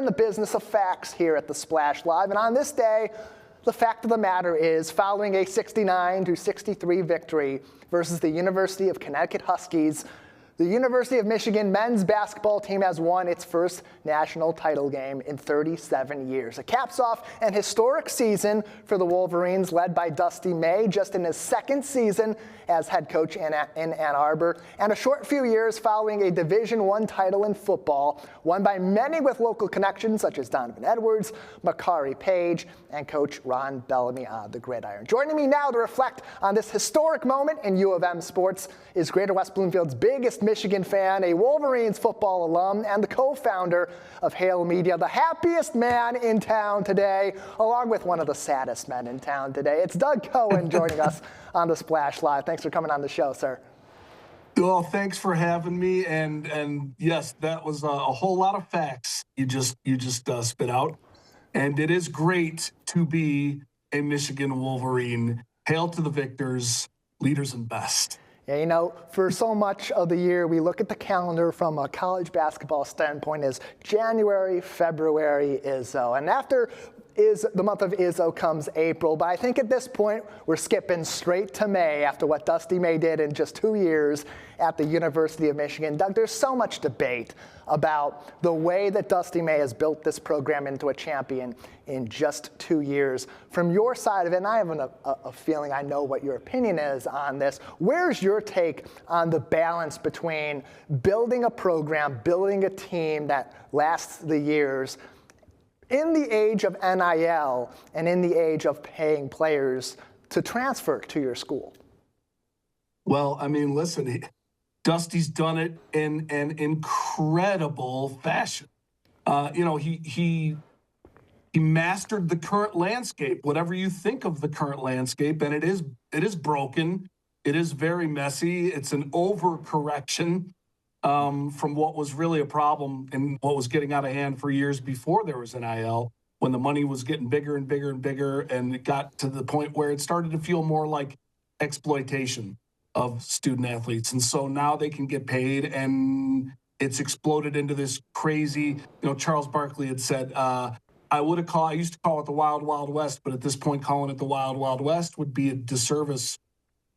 in the business of facts here at the Splash Live. And on this day, the fact of the matter is, following a 69-63 victory versus the University of Connecticut Huskies, the University of Michigan men's basketball team has won its first national title game in 37 years. It caps off an historic season for the Wolverines, led by Dusty May, just in his second season as head coach in Ann Arbor, and a short few years following a Division I title in football, won by many with local connections such as Donovan Edwards, Makari Page, and Coach Ron Bellamy on the gridiron. Joining me now to reflect on this historic moment in U of M sports is Greater West Bloomfield's biggest Michigan fan, a Wolverines football alum, and the co-founder of Hale Media, the happiest man in town today, along with one of the saddest men in town today. It's Doug Cohen joining us on the Splash Live. Thanks for coming on the show, sir. Well, thanks for having me. And yes, that was a whole lot of facts you just spit out. And it is great to be a Michigan Wolverine. Hail to the victors, leaders and best. Yeah, you know, for so much of the year, we look at the calendar from a college basketball standpoint as January, February, Izzo. And after the month of Izzo comes April. But I think at this point, we're skipping straight to May after what Dusty May did in just 2 years at the University of Michigan. Doug, there's so much debate about the way that Dusty May has built this program into a champion in just 2 years. From your side of it, and I have a feeling I know what your opinion is on this, where's your take on the balance between building a program, building a team that lasts the years, in the age of NIL and in the age of paying players to transfer to your school? Well, I mean, listen, Dusty's done it in an incredible fashion. He mastered the current landscape, whatever you think of the current landscape, and it is broken. It is very messy. It's an overcorrection from what was really a problem and what was getting out of hand for years before there was NIL, when the money was getting bigger and bigger and bigger, and it got to the point where it started to feel more like exploitation of student athletes. And so now they can get paid, and it's exploded into this crazy, Charles Barkley had said, I used to call it the Wild Wild West, but at this point calling it the Wild Wild West would be a disservice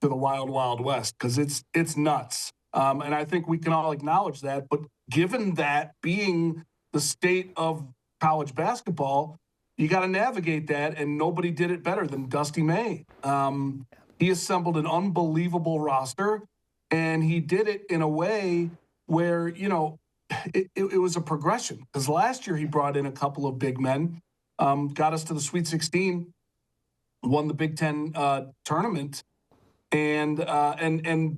to the Wild Wild West, because it's nuts. And I think we can all acknowledge that. But given that being the state of college basketball, you got to navigate that, and nobody did it better than Dusty May. He assembled an unbelievable roster, and he did it in a way where, it was a progression. Because last year he brought in a couple of big men, got us to the Sweet 16, won the Big Ten tournament, and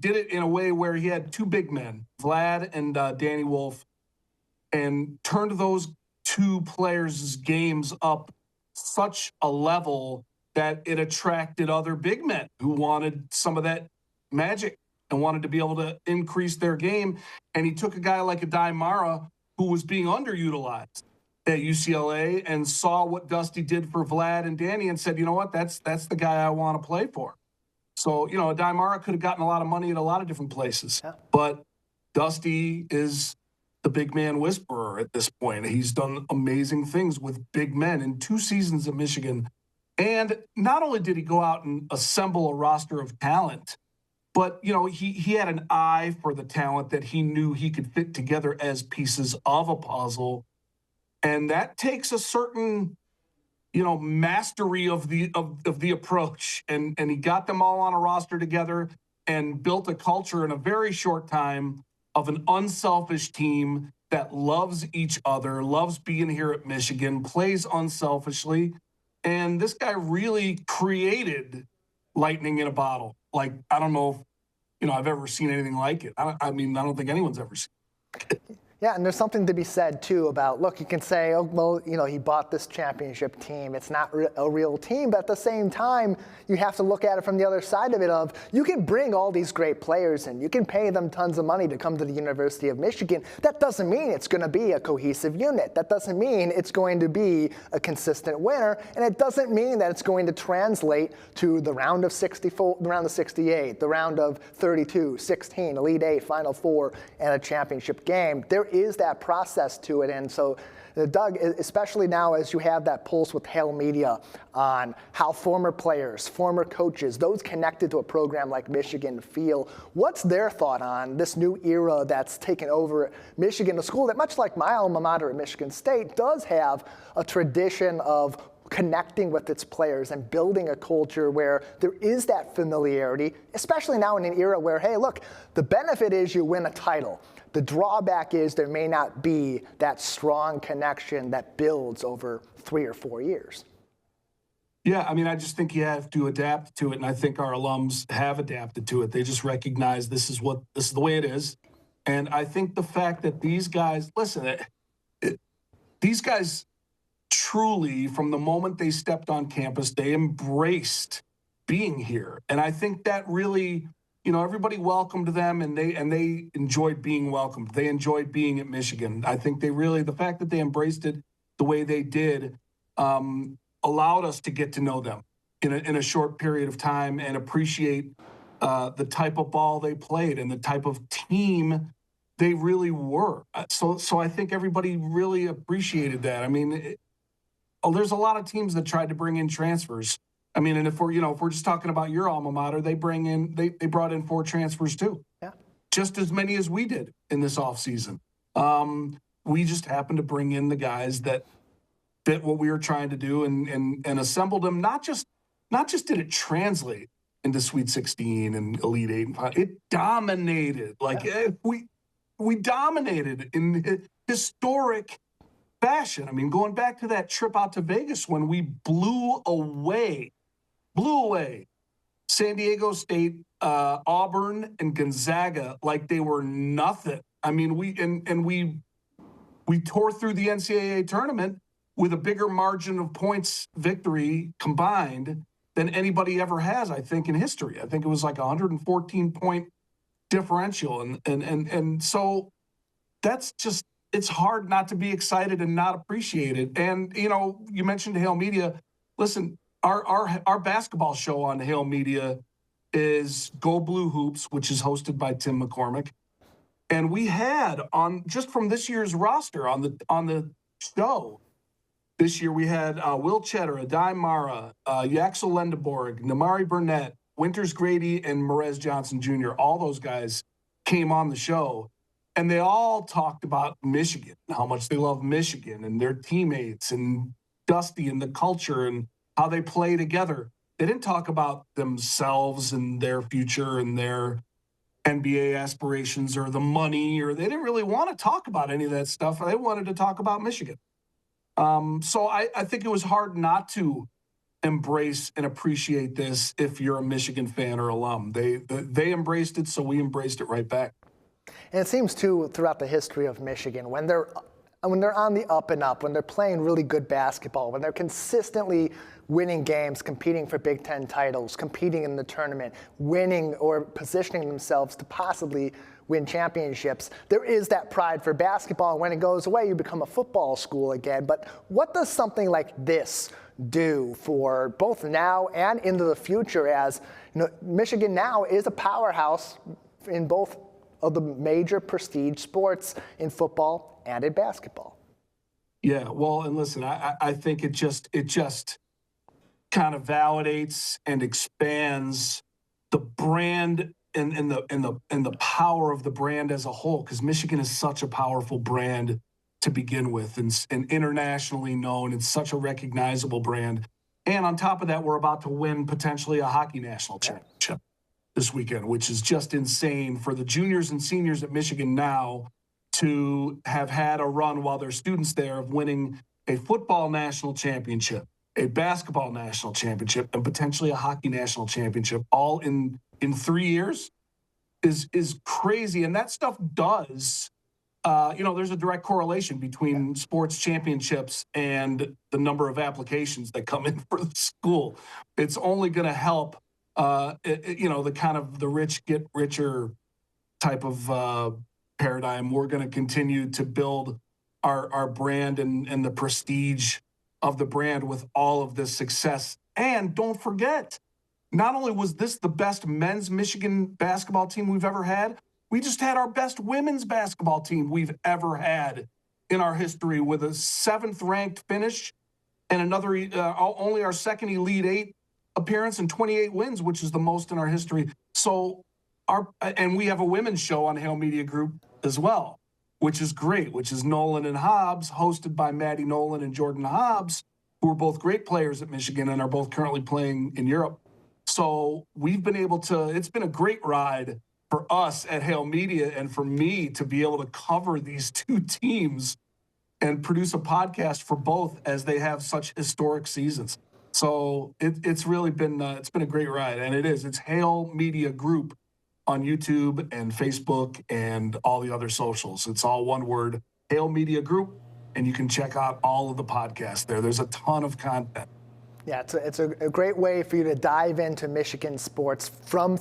did it in a way where he had two big men, Vlad and Danny Wolf, and turned those two players' games up such a level that it attracted other big men who wanted some of that magic and wanted to be able to increase their game. And he took a guy like Adai Mara, who was being underutilized at UCLA, and saw what Dusty did for Vlad and Danny and said, you know what, that's the guy I want to play for. So, Adai Mara could have gotten a lot of money at a lot of different places. Yeah. But Dusty is the big man whisperer at this point. He's done amazing things with big men in 2 seasons at Michigan. And not only did he go out and assemble a roster of talent, but, he had an eye for the talent that he knew he could fit together as pieces of a puzzle. And that takes a certain, mastery of the approach. And he got them all on a roster together and built a culture in a very short time of an unselfish team that loves each other, loves being here at Michigan, plays unselfishly. And this guy really created lightning in a bottle. Like, I don't know if, I've ever seen anything like it. I don't think anyone's ever seen it. Yeah, and there's something to be said, too, about, look, you can say, oh, well, he bought this championship team. It's not a real team. But at the same time, you have to look at it from the other side of it of, you can bring all these great players in. You can pay them tons of money to come to the University of Michigan. That doesn't mean it's going to be a cohesive unit. That doesn't mean it's going to be a consistent winner. And it doesn't mean that it's going to translate to the round of 64, the round of 68, the round of 32, 16, Elite Eight, Final Four, and a championship game. There is that process to it, and so Doug, especially now as you have that pulse with Hail Media on how former players, former coaches, those connected to a program like Michigan feel, what's their thought on this new era that's taken over Michigan, a school that, much like my alma mater at Michigan State, does have a tradition of connecting with its players and building a culture where there is that familiarity, especially now in an era where, hey, look, the benefit is you win a title. The drawback is there may not be that strong connection that builds over 3 or 4 years. Yeah, I mean, I just think you have to adapt to it, and I think our alums have adapted to it. They just recognize this is the way it is. And I think the fact that these guys, listen, these guys truly, from the moment they stepped on campus, they embraced being here. And I think that really, everybody welcomed them, and they enjoyed being welcomed. They enjoyed being at Michigan. I think the fact that they embraced it the way they did allowed us to get to know them in a short period of time and appreciate the type of ball they played and the type of team they really were. So I think everybody really appreciated that. I mean, there's a lot of teams that tried to bring in transfers. I mean, and if we're just talking about your alma mater, they brought in 4 transfers too. Yeah. Just as many as we did in this offseason. We just happened to bring in the guys that fit what we were trying to do and assembled them. Not just did it translate into Sweet 16 and Elite 8 and 5. It dominated. We dominated in historic fashion. I mean, going back to that trip out to Vegas when we blew away San Diego State, Auburn, and Gonzaga like they were nothing. I mean, we tore through the NCAA tournament with a bigger margin of points victory combined than anybody ever has, I think, in history. I think it was like 114-point differential. And so that's just, it's hard not to be excited and not appreciate it. And, you mentioned Hail Media. Listen, our basketball show on Hail Media is Go Blue Hoops, which is hosted by Tim McCormick. And we had just from this year's roster on the show this year, we had Will Cheddar, Adai Mara, Yaxel Lendeborg, Namari Burnett, Winters Grady, and Merez Johnson Jr. All those guys came on the show. And they all talked about Michigan, how much they love Michigan and their teammates and Dusty and the culture and how they play together. They didn't talk about themselves and their future and their NBA aspirations or the money, or they didn't really want to talk about any of that stuff. They wanted to talk about Michigan. So I think it was hard not to embrace and appreciate this if you're a Michigan fan or alum. They embraced it, so we embraced it right back. And it seems, too, throughout the history of Michigan, when they're on the up and up, when they're playing really good basketball, when they're consistently winning games, competing for Big Ten titles, competing in the tournament, winning or positioning themselves to possibly win championships, there is that pride for basketball. And when it goes away, you become a football school again. But what does something like this do for both now and into the future, as Michigan now is a powerhouse in both of the major prestige sports, in football and in basketball? Yeah, well, and listen, I think it just kind of validates and expands the brand and the power of the brand as a whole, because Michigan is such a powerful brand to begin with, and internationally known. It's such a recognizable brand. And on top of that, we're about to win potentially a hockey national championship this weekend, which is just insane for the juniors and seniors at Michigan now to have had a run while they're students there of winning a football national championship, a basketball national championship, and potentially a hockey national championship all in 3 years is crazy. And that stuff does, there's a direct correlation between sports championships and the number of applications that come in for the school. It's only going to help the kind of the rich get richer type of paradigm. We're going to continue to build our brand and the prestige of the brand with all of this success. And don't forget, not only was this the best men's Michigan basketball team we've ever had, we just had our best women's basketball team we've ever had in our history with a 7th ranked finish and another, only our second Elite Eight appearance and 28 wins, which is the most in our history. So and we have a women's show on Hail Media Group as well, which is great, which is Nolan and Hobbs, hosted by Maddie Nolan and Jordan Hobbs, who are both great players at Michigan and are both currently playing in Europe. So we've been able to, it's been a great ride for us at Hail Media and for me to be able to cover these two teams and produce a podcast for both as they have such historic seasons. So it's really been, it's been a great ride. And it's Hail Media Group on YouTube and Facebook and all the other socials. It's all one word, Hail Media Group. And you can check out all of the podcasts there. There's a ton of content. Yeah, it's a great way for you to dive into Michigan sports from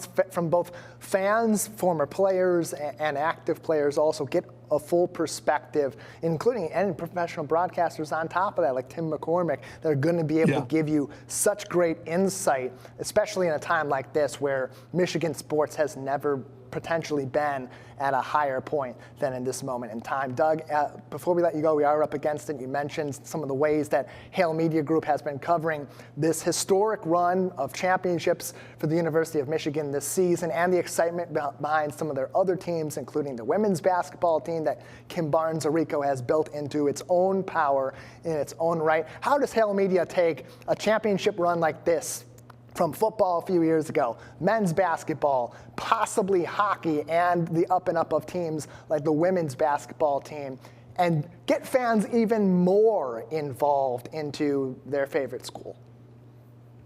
both fans, former players, and active players. Also get a full perspective, including any professional broadcasters on top of that, like Tim McCormick, that are going to be able to give you such great insight, especially in a time like this where Michigan sports has never potentially been at a higher point than in this moment in time. Doug, before we let you go, we are up against it. You mentioned some of the ways that Hail Media Group has been covering this historic run of championships for the University of Michigan this season and the excitement behind some of their other teams, including the women's basketball team that Kim Barnes-Arico has built into its own power in its own right. How does Hail Media take a championship run like this from football a few years ago, men's basketball, possibly hockey, and the up and up of teams like the women's basketball team, and get fans even more involved into their favorite school?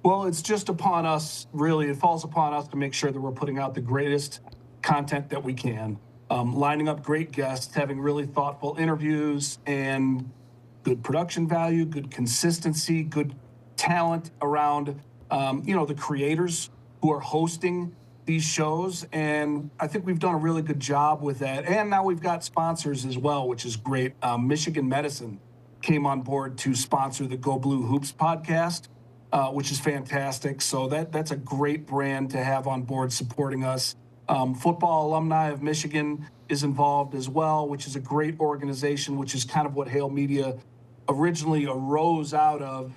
Well, it's just upon us, really. It falls upon us to make sure that we're putting out the greatest content that we can, lining up great guests, having really thoughtful interviews, and good production value, good consistency, good talent around the creators who are hosting these shows. And I think we've done a really good job with that. And now we've got sponsors as well, which is great. Michigan Medicine came on board to sponsor the Go Blue Hoops podcast, which is fantastic. So that's a great brand to have on board supporting us. Football Alumni of Michigan is involved as well, which is a great organization, which is kind of what Hail Media originally arose out of.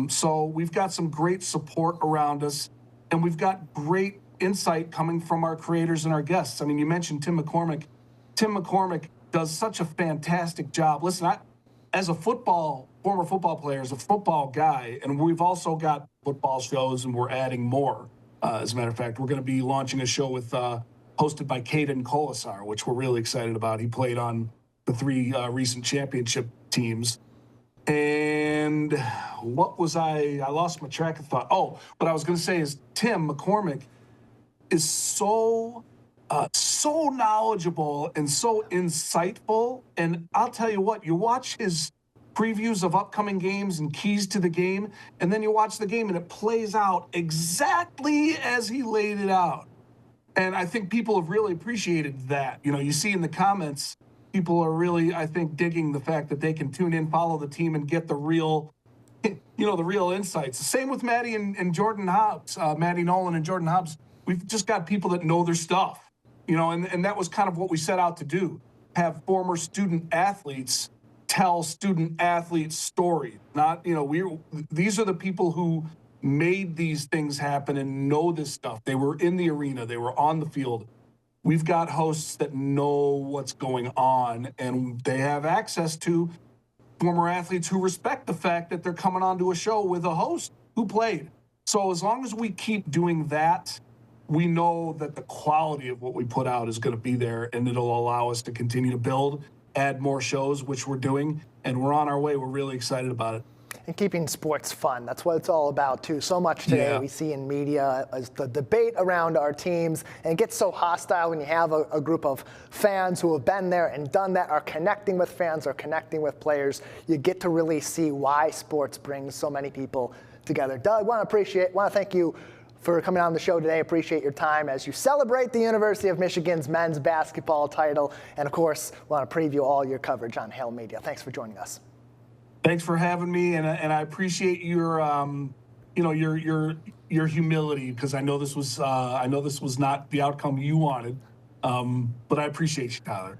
So we've got some great support around us, and we've got great insight coming from our creators and our guests. I mean, you mentioned Tim McCormick. Tim McCormick does such a fantastic job. Listen, as a former football player, as a football guy, and we've also got football shows, and we're adding more. As a matter of fact, we're going to be launching a show with hosted by Caden Colasar, which we're really excited about. He played on the 3 recent championship teams. And what was I lost my track of thought. Oh, what I was going to say is Tim McCormick is so knowledgeable and so insightful. And I'll tell you what, you watch his previews of upcoming games and keys to the game, and then you watch the game and it plays out exactly as he laid it out. And I think people have really appreciated that. You know, you see in the comments, people are really, I think, digging the fact that they can tune in, follow the team, and get the real, the real insights. Same with Maddie and Jordan Hobbs, Maddie Nolan and Jordan Hobbs. We've just got people that know their stuff, and that was kind of what we set out to do, have former student athletes tell student athletes stories. Not, these are the people who made these things happen and know this stuff. They were in the arena. They were on the field. We've got hosts that know what's going on, and they have access to former athletes who respect the fact that they're coming onto a show with a host who played. So as long as we keep doing that, we know that the quality of what we put out is going to be there, and it'll allow us to continue to build, add more shows, which we're doing, and we're on our way. We're really excited about it. And keeping sports fun. That's what it's all about, too. So much today we see in media is the debate around our teams, and it gets so hostile when you have a group of fans who have been there and done that, are connecting with fans, or connecting with players. You get to really see why sports brings so many people together. Doug, want to thank you for coming on the show today. Appreciate your time as you celebrate the University of Michigan's men's basketball title, and of course, want to preview all your coverage on Hail Media. Thanks for joining us. Thanks for having me, and I appreciate your your humility, because I know this was not the outcome you wanted, but I appreciate you, Tyler.